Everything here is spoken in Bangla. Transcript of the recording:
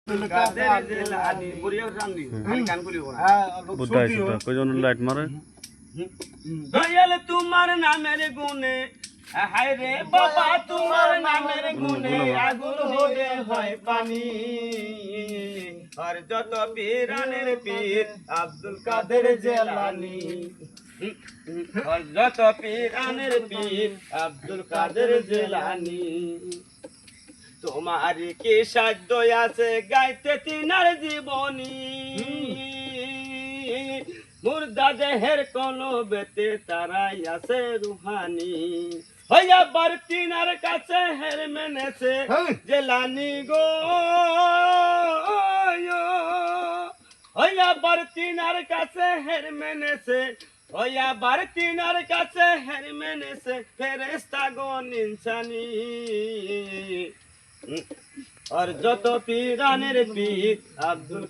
কাদের জেলানি বুড়িয়া জানি গান করিও না বুদ্ধাই সুতা কয়জন লাইট মারে দয়াল তোমার নামের গুণে হায় রে বাবা তোমার নামের গুণে আগুন হবে হয় পানি আর যত পীরানের পীর আব্দুল কাদের জেলানি আর যত পীরানের পীর আব্দুল কাদের জেলানি তোমার কি সাধ্য আছে গাইতে তিনার জীবনী মুর্দা দেহের কোন বেতে তারাই আছে রুহানি হইয়া বার তিনার কাছে হের মেনেছে জেলানি গো হইয়া বার তিনার কাছে হের মেনেছে হইয়া বার তিনার কাছে হের মেনেছে ফেরেশতা গণ ইনসানি আর যত পীরানের পীর আব্দুল